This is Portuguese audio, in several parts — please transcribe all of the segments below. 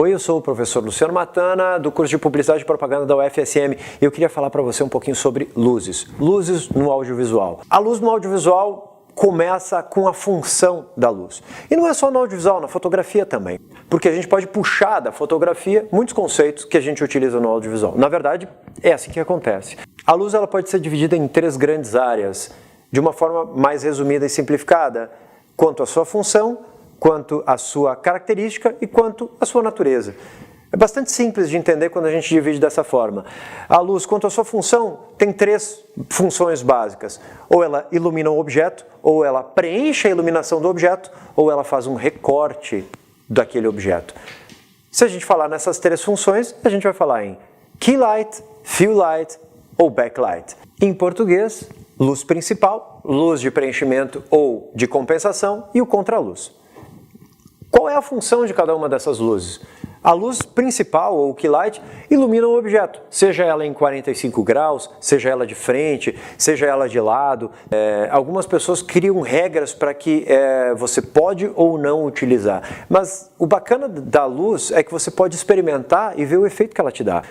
Oi, eu sou o professor Luciano Matana, do curso de Publicidade e Propaganda da UFSM, e eu queria falar para você um pouquinho sobre luzes. Luzes no audiovisual. A luz no audiovisual começa com a função da luz. E não é só no audiovisual, na fotografia também. Porque a gente pode puxar da fotografia muitos conceitos que a gente utiliza no audiovisual. Na verdade, é assim que acontece. A luz ela pode ser dividida em três grandes áreas, de uma forma mais resumida e simplificada, quanto à sua função, quanto à sua característica e quanto à sua natureza. É bastante simples de entender quando a gente divide dessa forma. A luz, quanto à sua função, tem três funções básicas. Ou ela ilumina um objeto, ou ela preenche a iluminação do objeto, ou ela faz um recorte daquele objeto. Se a gente falar nessas três funções, a gente vai falar em key light, fill light ou backlight. Em português, luz principal, luz de preenchimento ou de compensação e o contraluz. Qual é a função de cada uma dessas luzes? A luz principal, ou key light, ilumina o objeto, seja ela em 45 graus, seja ela de frente, seja ela de lado. Algumas pessoas criam regras para que você pode ou não utilizar, mas o bacana da luz é que você pode experimentar e ver o efeito que ela te dá.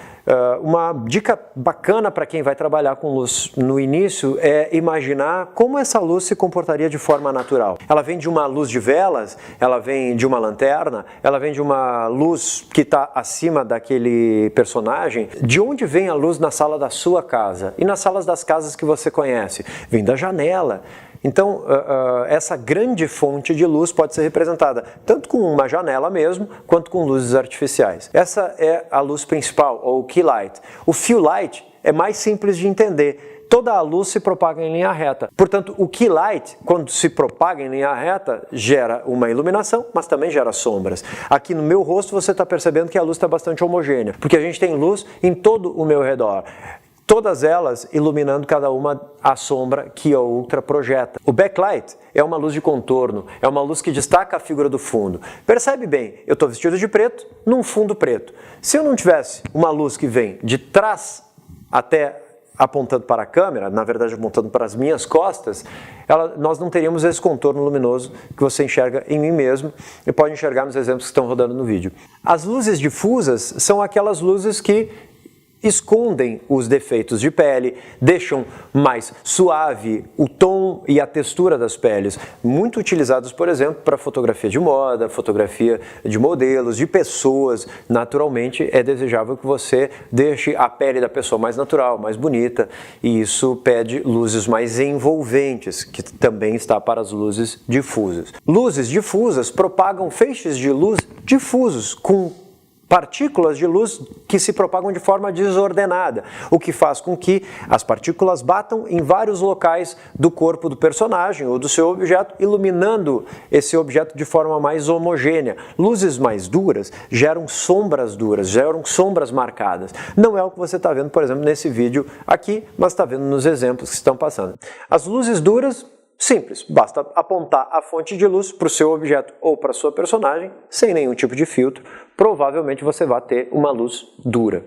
Uma dica bacana para quem vai trabalhar com luz no início é imaginar como essa luz se comportaria de forma natural. Ela vem de uma luz de velas, ela vem de uma lanterna, ela vem de uma luz que está acima daquele personagem. De onde vem a luz na sala da sua casa e nas salas das casas que você conhece? Vem da janela. Então, essa grande fonte de luz pode ser representada tanto com uma janela mesmo, quanto com luzes artificiais. Essa é a luz principal, ou key light. O fill light é mais simples de entender. Toda a luz se propaga em linha reta. Portanto, o key light, quando se propaga em linha reta, gera uma iluminação, mas também gera sombras. Aqui no meu rosto você está percebendo que a luz está bastante homogênea, porque a gente tem luz em todo o meu redor. Todas elas iluminando cada uma a sombra que a outra projeta. O backlight é uma luz de contorno, é uma luz que destaca a figura do fundo. Percebe bem, eu estou vestido de preto num fundo preto. Se eu não tivesse uma luz que vem de trás até apontando para a câmera, na verdade apontando para as minhas costas, nós não teríamos esse contorno luminoso que você enxerga em mim mesmo e pode enxergar nos exemplos que estão rodando no vídeo. As luzes difusas são aquelas luzes que escondem os defeitos de pele, deixam mais suave o tom e a textura das peles, muito utilizados, por exemplo, para fotografia de moda, fotografia de modelos, de pessoas. Naturalmente, é desejável que você deixe a pele da pessoa mais natural, mais bonita, e isso pede luzes mais envolventes, que também está para as luzes difusas. Luzes difusas propagam feixes de luz difusos, com partículas de luz que se propagam de forma desordenada, o que faz com que as partículas batam em vários locais do corpo do personagem ou do seu objeto, iluminando esse objeto de forma mais homogênea. Luzes mais duras geram sombras marcadas. Não é o que você está vendo, por exemplo, nesse vídeo aqui, mas está vendo nos exemplos que estão passando. As luzes duras, simples, basta apontar a fonte de luz para o seu objeto ou para a sua personagem, sem nenhum tipo de filtro, provavelmente você vai ter uma luz dura.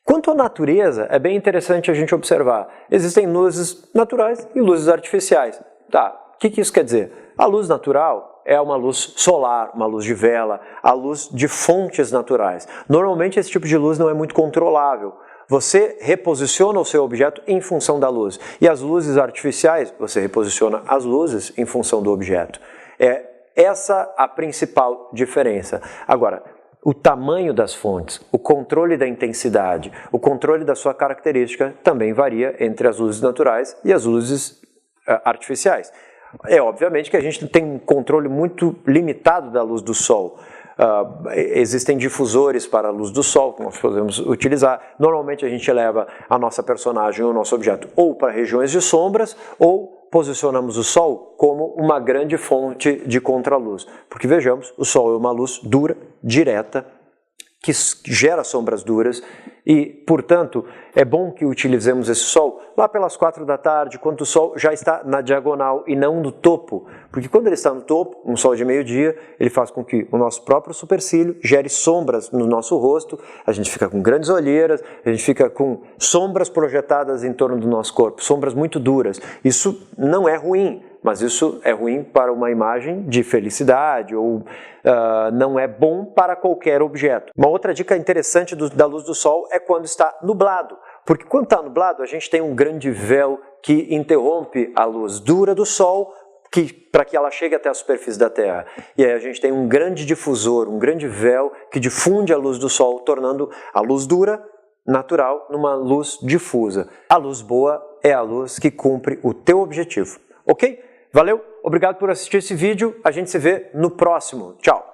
Quanto à natureza, é bem interessante a gente observar. Existem luzes naturais e luzes artificiais. Tá, o que isso quer dizer? A luz natural é uma luz solar, uma luz de vela, a luz de fontes naturais. Normalmente esse tipo de luz não é muito controlável. Você reposiciona o seu objeto em função da luz. E as luzes artificiais, você reposiciona as luzes em função do objeto. É essa a principal diferença. Agora, o tamanho das fontes, o controle da intensidade, o controle da sua característica também varia entre as luzes naturais e as luzes artificiais. É obviamente que a gente tem um controle muito limitado da luz do sol. Existem difusores para a luz do sol que nós podemos utilizar. Normalmente a gente leva a nossa personagem ou o nosso objeto ou para regiões de sombras ou posicionamos o sol como uma grande fonte de contraluz. Porque vejamos, o sol é uma luz dura, direta, que gera sombras duras e, portanto, é bom que utilizemos esse sol lá pelas 4 da tarde, quando o sol já está na diagonal e não no topo, porque quando ele está no topo, um sol de meio-dia, ele faz com que o nosso próprio supercílio gere sombras no nosso rosto, a gente fica com grandes olheiras, a gente fica com sombras projetadas em torno do nosso corpo, sombras muito duras. Isso não é ruim, mas isso é ruim para uma imagem de felicidade ou não é bom para qualquer objeto. Uma outra dica interessante da luz do sol é quando está nublado, porque quando está nublado a gente tem um grande véu que interrompe a luz dura do sol para que ela chegue até a superfície da Terra. E aí a gente tem um grande difusor, um grande véu que difunde a luz do sol, tornando a luz dura, natural, numa luz difusa. A luz boa é a luz que cumpre o teu objetivo. Ok? Valeu? Obrigado por assistir esse vídeo. A gente se vê no próximo. Tchau!